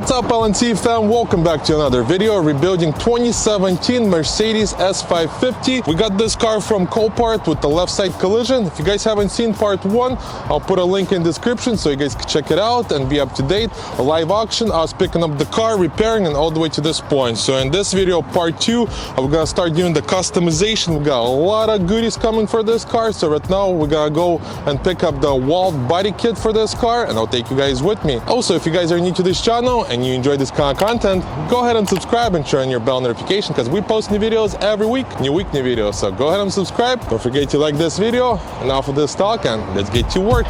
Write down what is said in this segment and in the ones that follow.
What's up, LNC fam? Welcome back to another video rebuilding 2017 Mercedes S550. We got this car from Copart with the left side collision. If you guys haven't seen part 1, I'll put a link in the description so you guys can check it out and be up to date. A live auction, I was picking up the car, repairing, and all the way to this point. So in this video, part 2, we're gonna start doing the customization. We got a lot of goodies coming for this car. So right now, we're gonna go and pick up the Wald body kit for this car, and I'll take you guys with me. Also, if you guys are new to this channel and you enjoy this kind of content, go ahead and subscribe and turn on your bell notification because we post new videos every week, new videos. So go ahead and subscribe. Don't forget to like this video. Enough of this talk and let's get to work.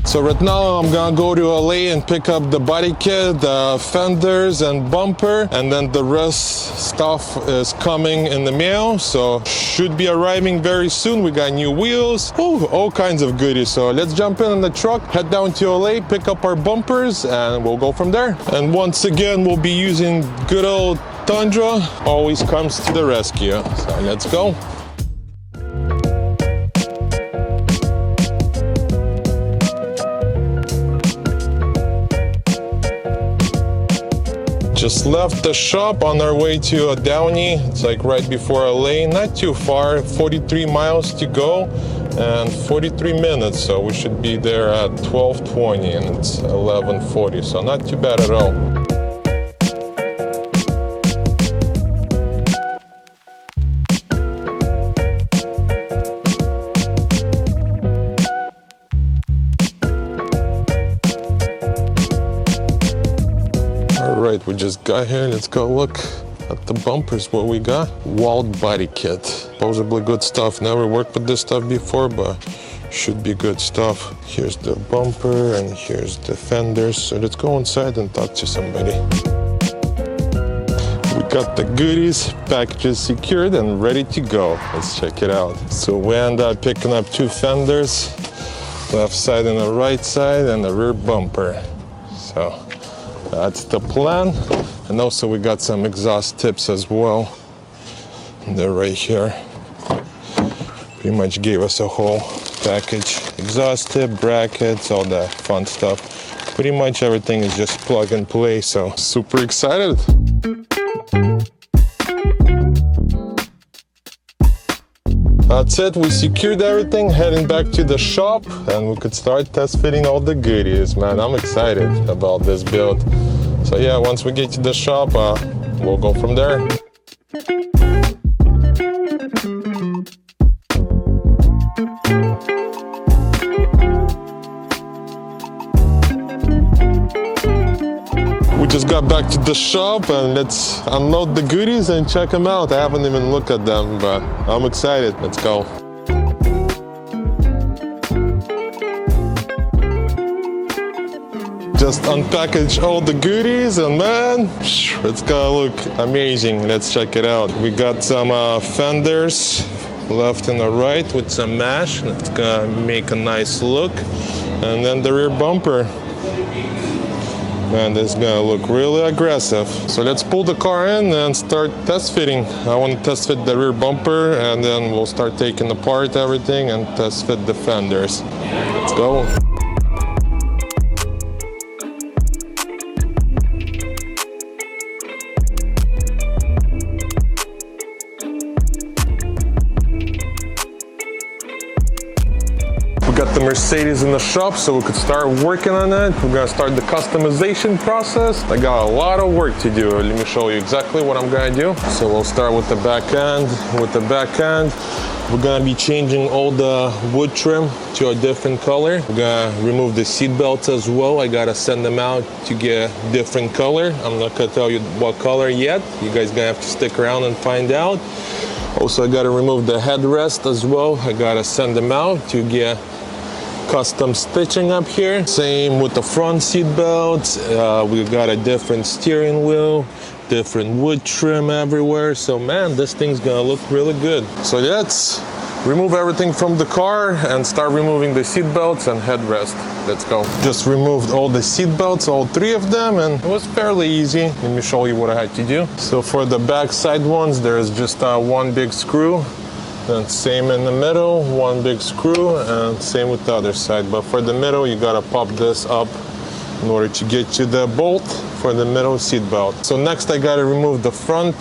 So right now I'm gonna go to LA and pick up the body kit, the fenders and bumper, and then the rest stuff is coming in the mail, so should be arriving very soon. We got new wheels, all kinds of goodies. So let's jump in the truck, head down to LA, pick up our bumpers, and we'll go from there. And once again, we'll be using good old Tundra, always comes to the rescue. So let's go. Just left the shop on our way to Downey. It's like right before LA, not too far, 43 miles to go and 43 minutes. So we should be there at 12:20 and it's 11:40. So not too bad at all. Right, we just got here. Let's go look at the bumpers, what we got. Wald body kit. Supposedly good stuff. Never worked with this stuff before, but should be good stuff. Here's the bumper and here's the fenders. So let's go inside and talk to somebody. We got the goodies, packages secured and ready to go. Let's check it out. So we end up picking up 2 fenders, left side and the right side, and the rear bumper. So that's the plan. And also we got some exhaust tips as well. They're right here. Pretty much gave us a whole package. Exhaust tip, brackets, all that fun stuff. Pretty much everything is just plug and play, so super excited. That's it, we secured everything, heading back to the shop, and we could start test fitting all the goodies, man. I'm excited about this build. So yeah, once we get to the shop, we'll go from there. We just got back to the shop and let's unload the goodies and check them out. I haven't even looked at them, but I'm excited. Let's go. Just unpackage all the goodies and man, it's gonna look amazing. Let's check it out. We got some fenders left and the right with some mesh. It's gonna make a nice look. And then the rear bumper. Man, this is gonna look really aggressive. So let's pull the car in and start test fitting. I want to test fit the rear bumper and then we'll start taking apart everything and test fit the fenders. Let's go. Got the Mercedes in the shop so we could start working on it. We're gonna start the customization process. I got a lot of work to do. Let me show you exactly what I'm gonna do. So we'll start with the back end. With the back end, we're gonna be changing all the wood trim to a different color. We're gonna remove the seat belts as well. I gotta send them out to get a different color. I'm not gonna tell you what color yet. You guys gonna have to stick around and find out. Also, I gotta remove the headrest as well. I gotta send them out to get custom stitching up here. Same with the front seat belts. We've got a different steering wheel, different wood trim everywhere. So man, this thing's gonna look really good. So let's remove everything from the car and start removing the seat belts and headrest. Let's go. Just removed all the seat belts, all 3 of them, and it was fairly easy. Let me show you what I had to do. So for the back side ones, there's just one big screw Then same in the middle, one big screw, and same with the other side. But for the middle, you gotta pop this up in order to get to the bolt for the middle seat belt. So next I gotta remove the front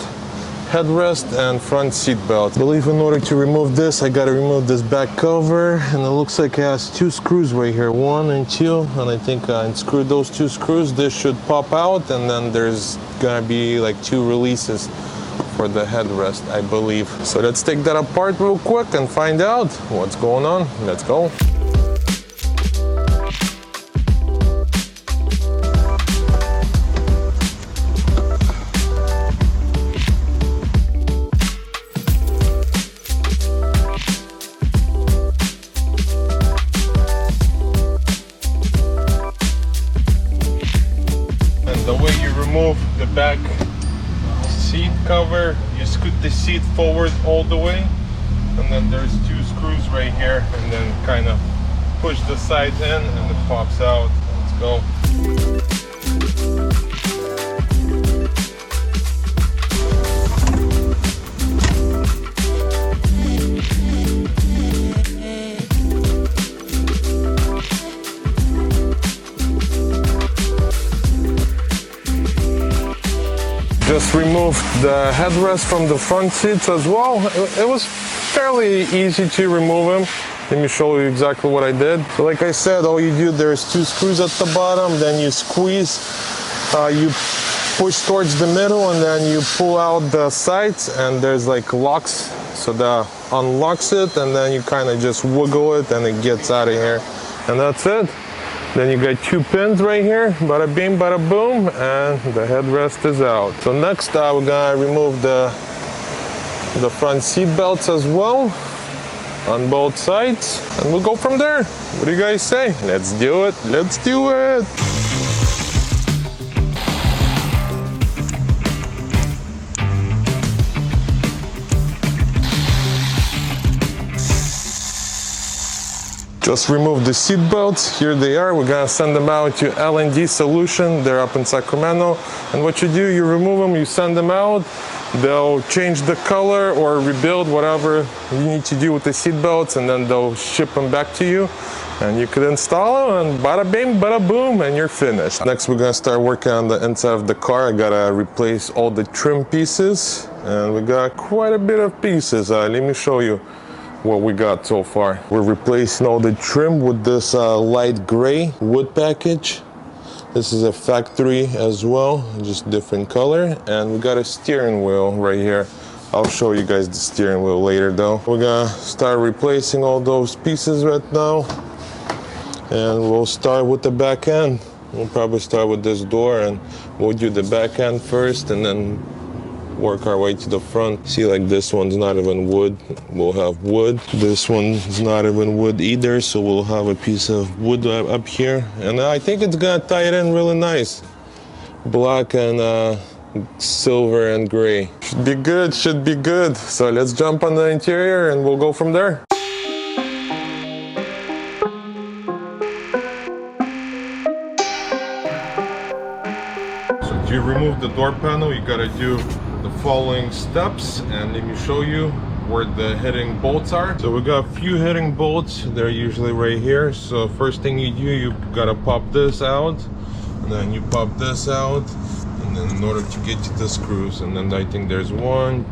headrest and front seat belt. I believe in order to remove this, I gotta remove this back cover, and it looks like it has 2 screws right here, 1 and 2, and I think I unscrewed those 2 screws. This should pop out, and then there's gonna be like 2 releases for the headrest, I believe. So let's take that apart real quick and find out what's going on. Let's go. The way you remove the back seat cover, you scoot the seat forward all the way, and then there's 2 screws right here, and then kind of push the sides in and it pops out. Let's go. Just removed the headrest from the front seats as well. It was fairly easy to remove them. Let me show you exactly what I did. So like I said, all you do, there's 2 screws at the bottom, then you squeeze, you push towards the middle, and then you pull out the sides, and there's like locks. So that unlocks it, and then you kind of just wiggle it and it gets out of here. And that's it. Then you got 2 pins right here, bada bing, bada boom, and the headrest is out. So next we're gonna remove the front seat belts as well on both sides, and we'll go from there. What do you guys say? Let's do it, let's do it. Just remove the seat belts. Here they are. We're gonna send them out to L&D Solution. They're up in Sacramento. And what you do, you remove them, you send them out. They'll change the color or rebuild whatever you need to do with the seat belts, and then they'll ship them back to you. And you could install them, and bada bing, bada boom, and you're finished. Next, we're gonna start working on the inside of the car. I gotta replace all the trim pieces, and we got quite a bit of pieces. Let me show you what we got so far. We're replacing all the trim with this light gray wood package. This is a factory as well, just different color. And we got a steering wheel right here. I'll show you guys the steering wheel later though. We're gonna start replacing all those pieces right now. And we'll start with the back end. We'll probably start with this door, and we'll do the back end first, and then work our way to the front. See, like this one's not even wood. We'll have wood. This one's not even wood either, so we'll have a piece of wood up here. And I think it's gonna tie it in really nice. Black and silver and gray. Should be good, should be good. So let's jump on the interior and we'll go from there. So to remove the door panel, you gotta do the following steps, and let me show you where the heading bolts are. So we got a few heading bolts. They're usually right here. So first thing you do, you gotta pop this out, and then you pop this out, and then in order to get to the screws, and then I think there's 1,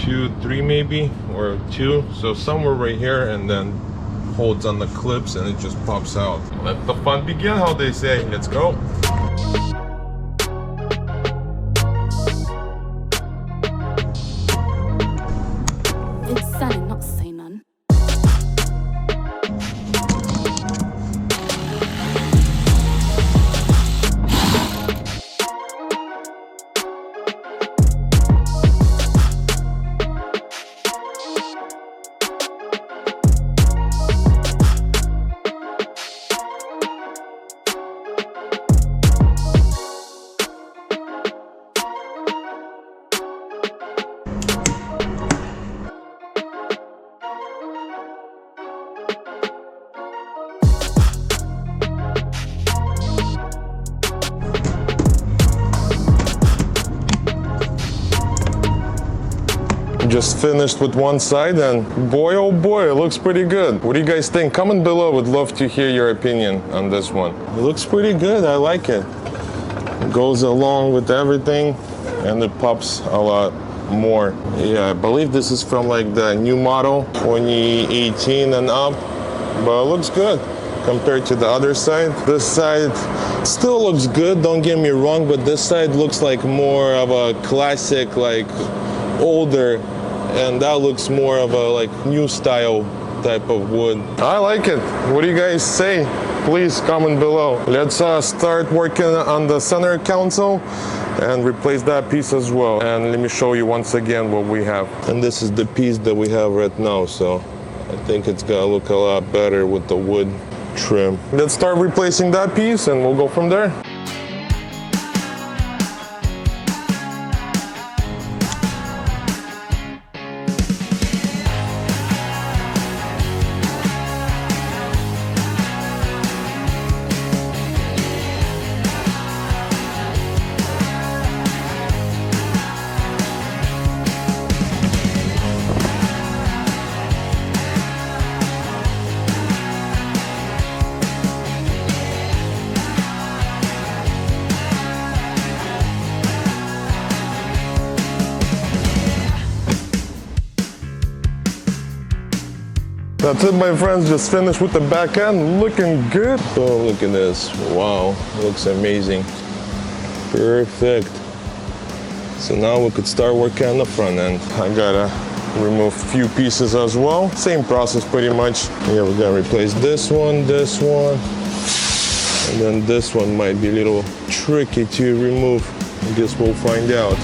2, 3 maybe, or 2. So somewhere right here, and then holds on the clips, and it just pops out. Let the fun begin, how they say. Let's go. Just finished with one side, and boy oh boy, it looks pretty good. What do you guys think? Comment below, would love to hear your opinion on this one. It looks pretty good, I like it. It goes along with everything, and it pops a lot more. Yeah, I believe this is from like the new model 2018 and up, but it looks good compared to the other side. This side still looks good, don't get me wrong, but this side looks like more of a classic, like older, and that looks more of a like new style type of wood. I like it. What do you guys say? Please comment below. Let's start working on the center console and replace that piece as well. And let me show you once again what we have. And this is the piece that we have right now, so I think it's gonna look a lot better with the wood trim. Let's start replacing that piece and we'll go from there. That's it, my friends, just finished with the back end, looking good. Oh, look at this, wow, looks amazing. Perfect. So now we could start working on the front end. I gotta remove a few pieces as well. Same process pretty much. Yeah, we're gonna replace this one, and then this one might be a little tricky to remove. I guess we'll find out.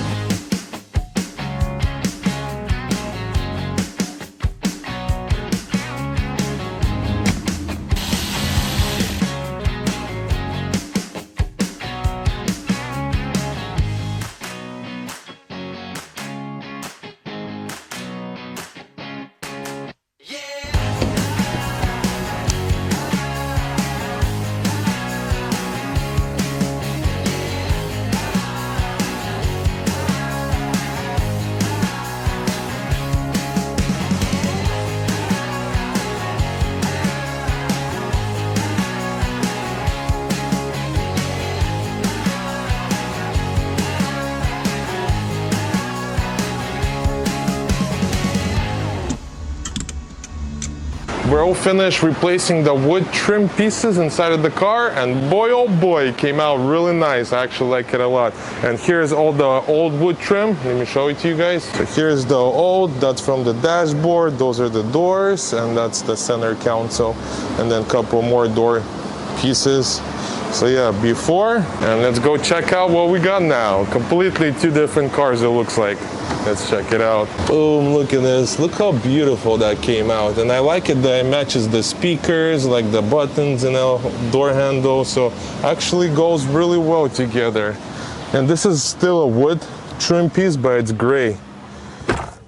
We're all finished replacing the wood trim pieces inside of the car, and boy oh boy, it came out really nice. I actually like it a lot. And here's all the old wood trim. Let me show it to you guys. So here's the old, that's from the dashboard, those are the doors, and that's the center console, and then a couple more door pieces. So yeah, before, and let's go check out what we got now. Completely two different cars it looks like. Let's check it out. Boom, look at this. Look how beautiful that came out. And I like it that it matches the speakers, like the buttons and the door handle. So actually goes really well together. And this is still a wood trim piece, but it's gray.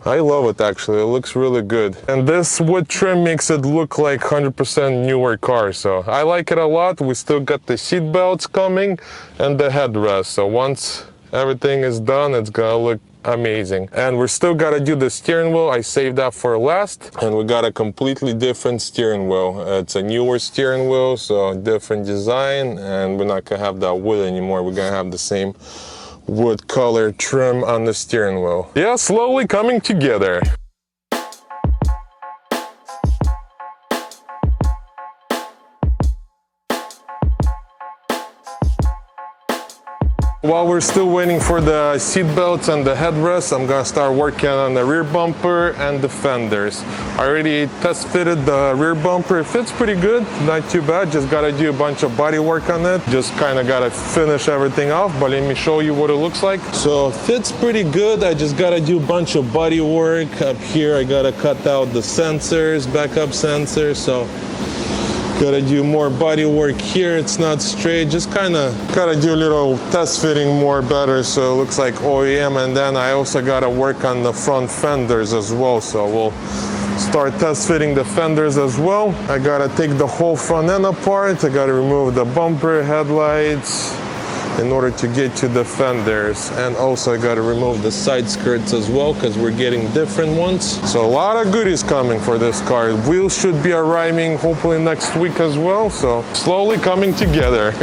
I love it actually, it looks really good. And this wood trim makes it look like 100% newer car, so I like it a lot. We still got the seat belts coming and the headrest. So once everything is done, it's gonna look amazing. And we're still gotta do the steering wheel. I saved that for last. And we got a completely different steering wheel. It's a newer steering wheel, so different design, and we're not gonna have that wood anymore. We're gonna have the same wood color trim on the steering wheel. Yeah, slowly coming together. While we're still waiting for the seat belts and the headrest, I'm gonna start working on the rear bumper and the fenders. I already test fitted the rear bumper. It fits pretty good, not too bad. Just gotta do a bunch of body work on it. Just kind of gotta finish everything off, but let me show you what it looks like. So it fits pretty good. I just gotta do a bunch of body work. Up here, I gotta cut out the sensors, backup sensors. So gotta do more body work here. It's not straight, just kind of gotta do a little test fitting more better so it looks like OEM. And then I also gotta work on the front fenders as well, so we'll start test fitting the fenders as well. I gotta take the whole front end apart. I gotta remove the bumper, headlights, in order to get to the fenders. And also I gotta remove the side skirts as well, because we're getting different ones. So a lot of goodies coming for this car. Wheels should be arriving hopefully next week as well, so slowly coming together.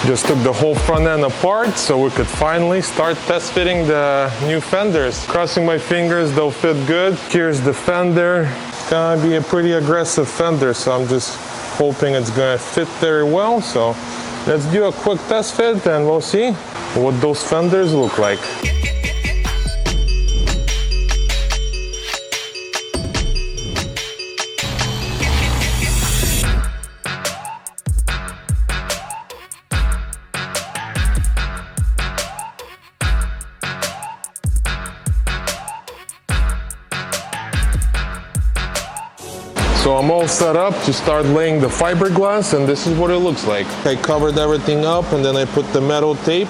Just took the whole front end apart so we could finally start test fitting the new fenders. Crossing my fingers, they'll fit good. Here's the fender. It's gonna be a pretty aggressive fender, so I'm just hoping it's gonna fit very well. So let's do a quick test fit and we'll see what those fenders look like. So I'm all set up to start laying the fiberglass, and this is what it looks like. I covered everything up and then I put the metal tape,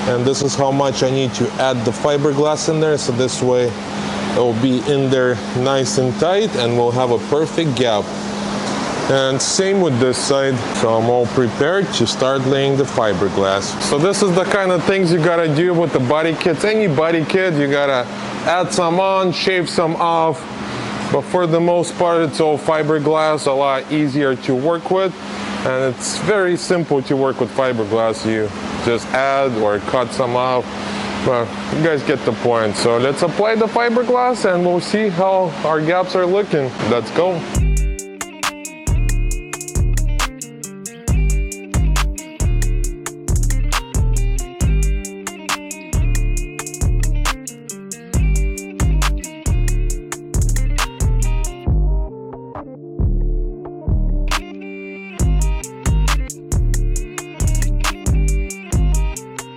and this is how much I need to add the fiberglass in there, so this way it will be in there nice and tight and we'll have a perfect gap. And same with this side. So I'm all prepared to start laying the fiberglass. So this is the kind of things you gotta do with the body kits. Any body kit, you gotta add some on, shave some off. But for the most part, it's all fiberglass, a lot easier to work with. And it's very simple to work with fiberglass. You just add or cut some off. Well, you guys get the point. So let's apply the fiberglass and we'll see how our gaps are looking. Let's go.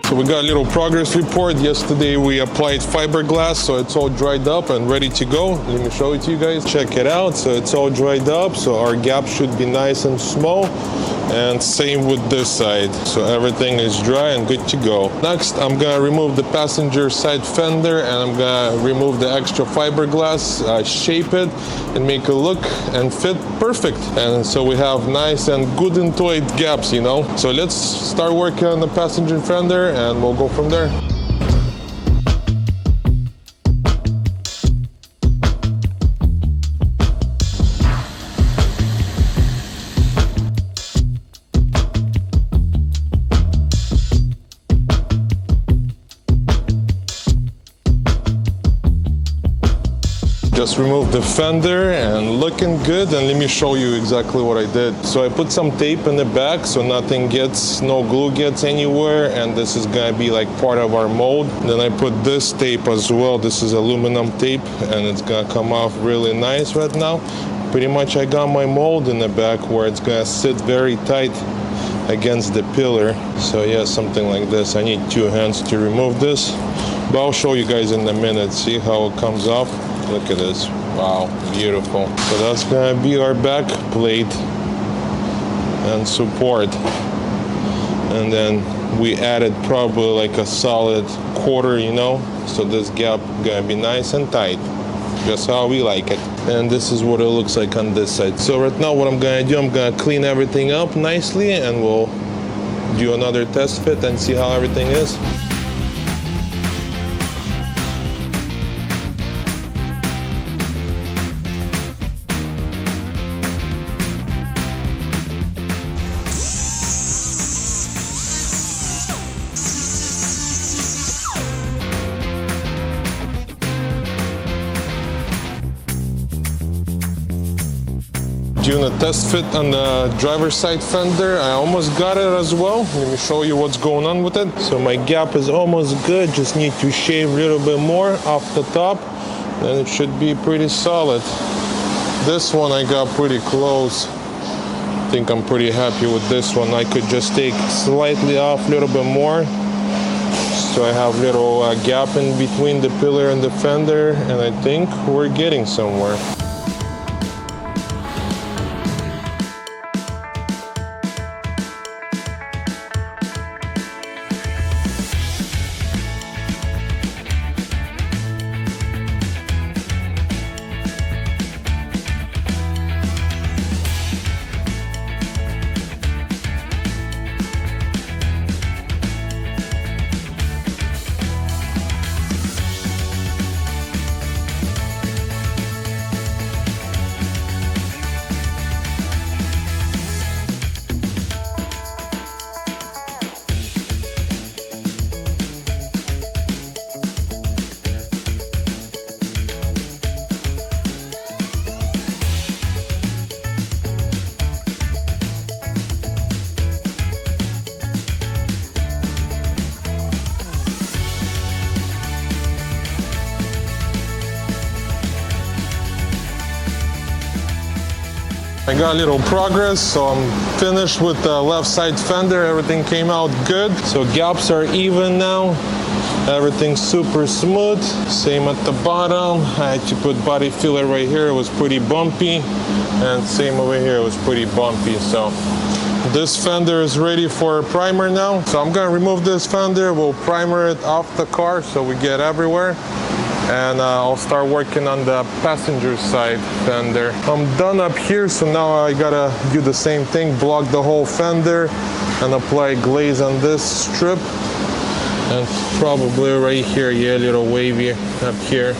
So we got a little progress report. Yesterday we applied fiberglass, so it's all dried up and ready to go. Let me show it to you guys. Check it out. So it's all dried up, so our gap should be nice and small. And same with this side. So everything is dry and good to go. Next, I'm gonna remove the passenger side fender and I'm gonna remove the extra fiberglass, shape it and make it look and fit perfect. And so we have nice and good and tight gaps, you know. So let's start working on the passenger fender and we'll go from there. Just removed the fender and looking good, and let me show you exactly what I did. So I put some tape in the back so nothing gets, no glue gets anywhere, and this is gonna be like part of our mold. Then I put this tape as well. This is aluminum tape and it's gonna come off really nice right now. Pretty much I got my mold in the back where it's gonna sit very tight against the pillar. So yeah, something like this. I need 2 hands to remove this, but I'll show you guys in a minute. See how it comes off. Look at this. Wow, beautiful. So that's gonna be our back plate and support. And then we added probably like a solid quarter, you know, so this gap gonna be nice and tight, just how we like it. And this is what it looks like on this side. So right now what I'm gonna do, I'm gonna clean everything up nicely and we'll do another test fit and see how everything is. doing a test fit on the driver's side fender. I almost got it as well. Let me show you what's going on with it. So my gap is almost good. Just need to shave a little bit more off the top, and it should be pretty solid. This one I got pretty close. I think I'm pretty happy with this one. I could just take slightly off a little bit more, so I have little gap in between the pillar and the fender, and I think we're getting somewhere. I got a little progress, so I'm finished with the left side fender. Everything came out good. So gaps are even now. Everything's super smooth. Same at the bottom. I had to put body filler right here. It was pretty bumpy. And same over here, it was pretty bumpy. So this fender is ready for a primer now. So I'm gonna remove this fender. We'll primer it off the car so we get everywhere. And I'll start working on the passenger side fender. I'm done up here, so now I gotta do the same thing, block the whole fender and apply glaze on this strip. And probably right here, yeah, a little wavy up here.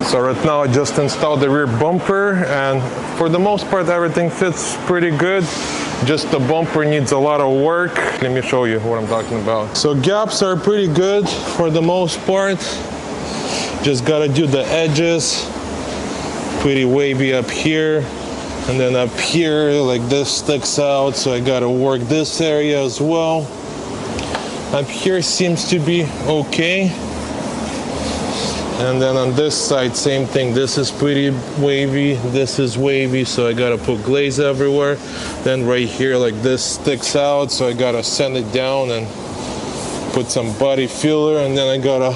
So right now I just installed the rear bumper, and for the most part everything fits pretty good. Just the bumper needs a lot of work. Let me show you what I'm talking about. So gaps are pretty good for the most part. Just gotta do the edges. Pretty wavy up here. And then up here, like this sticks out, so I gotta work this area as well. Up here seems to be okay. And then on this side, same thing. This is pretty wavy, this is wavy, so I gotta put glaze everywhere. Then right here, like this sticks out, so I gotta sand it down and put some body filler, and then I gotta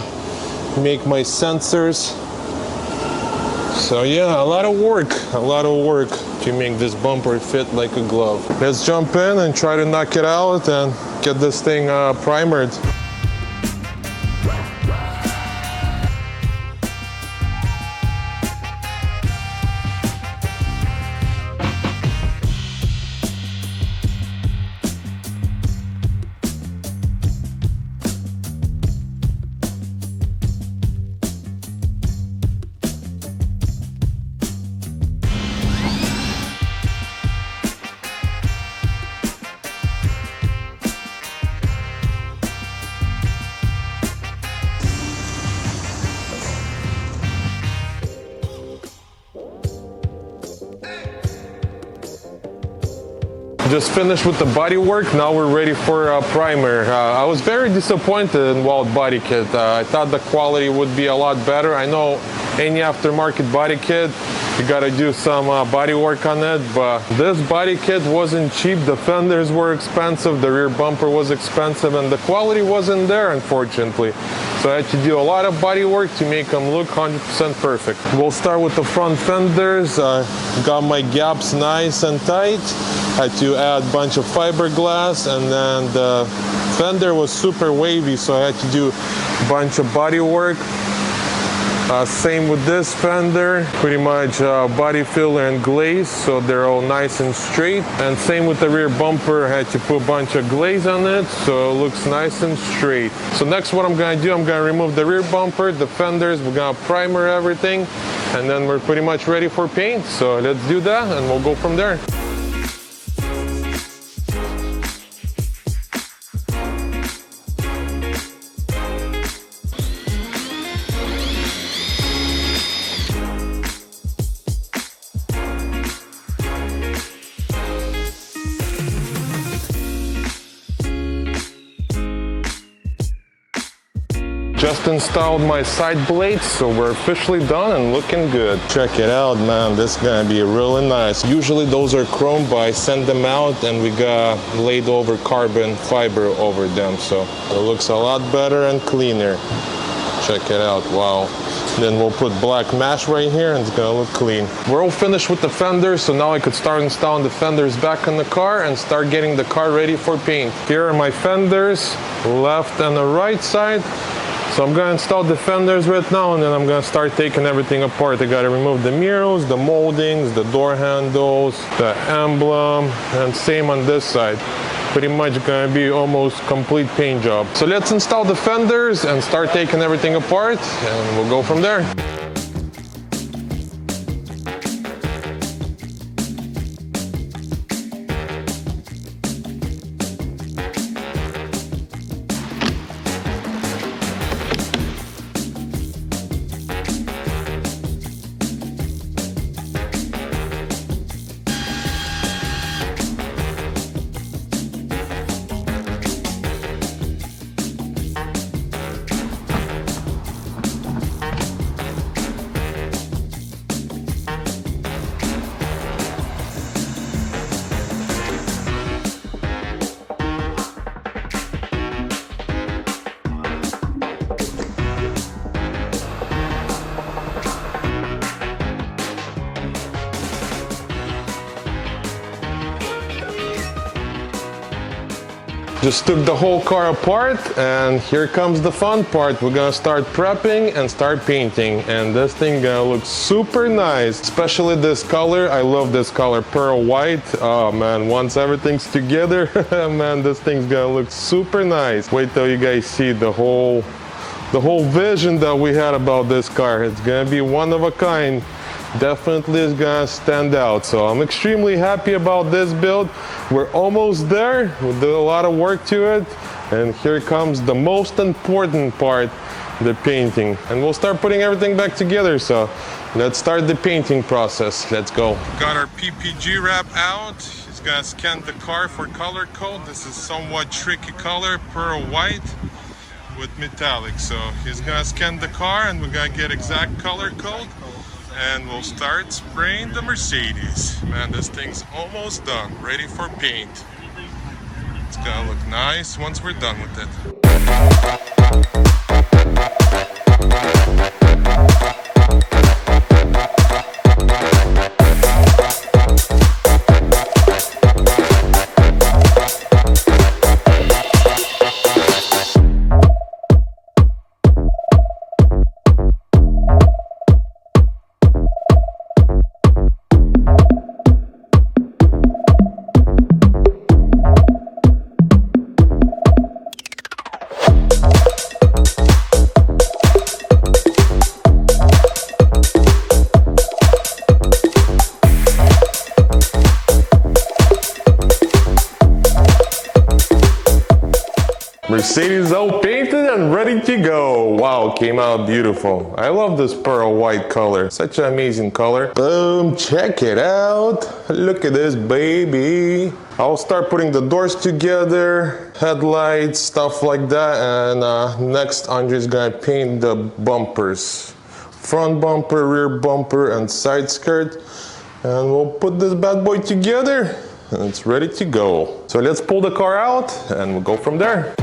make my sensors. So yeah, a lot of work to make this bumper fit like a glove. Let's jump in and try to knock it out and get this thing primered. Just finished with the body work. Now we're ready for a primer. I was very disappointed in Wald body kit. I thought the quality would be a lot better. I know any aftermarket body kit, you gotta do some body work on it, but this body kit wasn't cheap. The fenders were expensive, the rear bumper was expensive, and the quality wasn't there, unfortunately. So I had to do a lot of body work to make them look 100% perfect. We'll start with the front fenders. Got my gaps nice and tight. Had to add a bunch of fiberglass, and then the fender was super wavy, so I had to do a bunch of body work. Same with this fender, pretty much body filler and glaze, so they're all nice and straight. And same with the rear bumper, I had to put a bunch of glaze on it, so it looks nice and straight. So next what I'm gonna do, I'm gonna remove the rear bumper, the fenders, we're gonna primer everything, and then we're pretty much ready for paint. So let's do that, and we'll go from there. Just installed my side blades, so we're officially done and looking good. Check it out, man, this is gonna be really nice. Usually those are chrome, but I send them out and we got laid over carbon fiber over them, so it looks a lot better and cleaner. Check it out, wow. Then we'll put black mesh right here and it's gonna look clean. We're all finished with the fenders, so now I could start installing the fenders back in the car and start getting the car ready for paint. Here are my fenders, left and the right side. So I'm gonna install the fenders right now, and then I'm gonna start taking everything apart. I gotta remove the mirrors, the moldings, the door handles, the emblem, and same on this side. Pretty much gonna be almost complete paint job. So let's install the fenders and start taking everything apart, and we'll go from there. Just took the whole car apart, and here comes the fun part. We're gonna start prepping and start painting, and this thing gonna look super nice, especially this color. I love this color, pearl white. Oh man, once everything's together, man, this thing's gonna look super nice. Wait till you guys see the whole vision that we had about this car. It's gonna be one of a kind. Definitely is gonna stand out. So I'm extremely happy about this build. We're almost there. We did a lot of work to it, and here comes the most important part, the painting. And we'll start putting everything back together. So let's start the painting process. Let's go. Got our PPG wrap out. He's gonna scan the car for color code. This is somewhat tricky color, pearl white with metallic. So he's gonna scan the car, and we're gonna get exact color code. And we'll start spraying the Mercedes. Man, this thing's almost done, ready for paint. It's gonna look nice once we're done with it. Mercedes all painted and ready to go. Wow, came out beautiful. I love this pearl white color. Such an amazing color. Boom, check it out. Look at this baby. I'll start putting the doors together, headlights, stuff like that. And next, Andre's gonna paint the bumpers. Front bumper, rear bumper, and side skirt. And we'll put this bad boy together. And it's ready to go. So let's pull the car out and we'll go from there.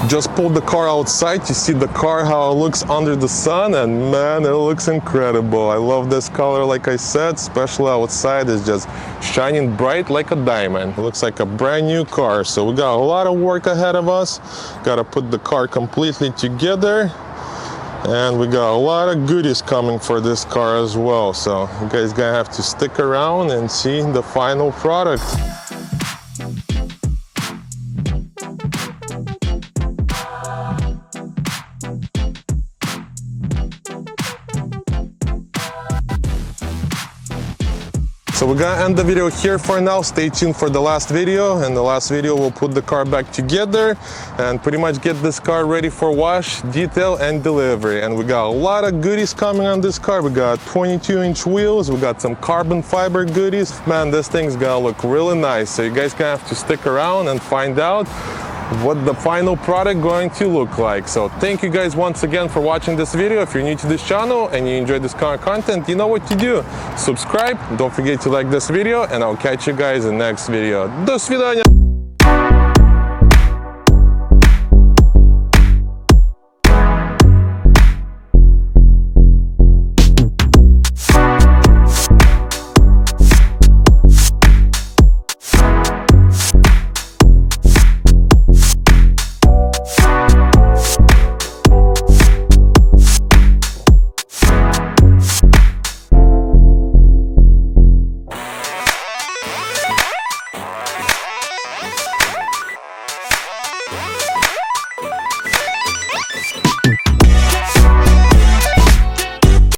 Just pulled the car outside to see the car, how it looks under the sun, and man, it looks incredible. I love this color, like I said, especially outside. It's just shining bright like a diamond. It looks like a brand new car. So we got a lot of work ahead of us. Got to put the car completely together. And we got a lot of goodies coming for this car as well. So you guys gonna have to stick around and see the final product. So we're gonna end the video here for now. Stay tuned for the last video. In the last video, we'll put the car back together and pretty much get this car ready for wash, detail, and delivery. And we got a lot of goodies coming on this car. We got 22-inch wheels. We got some carbon fiber goodies. Man, this thing's gonna look really nice. So you guys gonna have to stick around and find out what the final product going to look like. So thank you guys once again for watching this video. If you're new to this channel and you enjoyed this kind of content, you know what to do. Subscribe, don't forget to like this video, and I'll catch you guys in the next video. До свидания!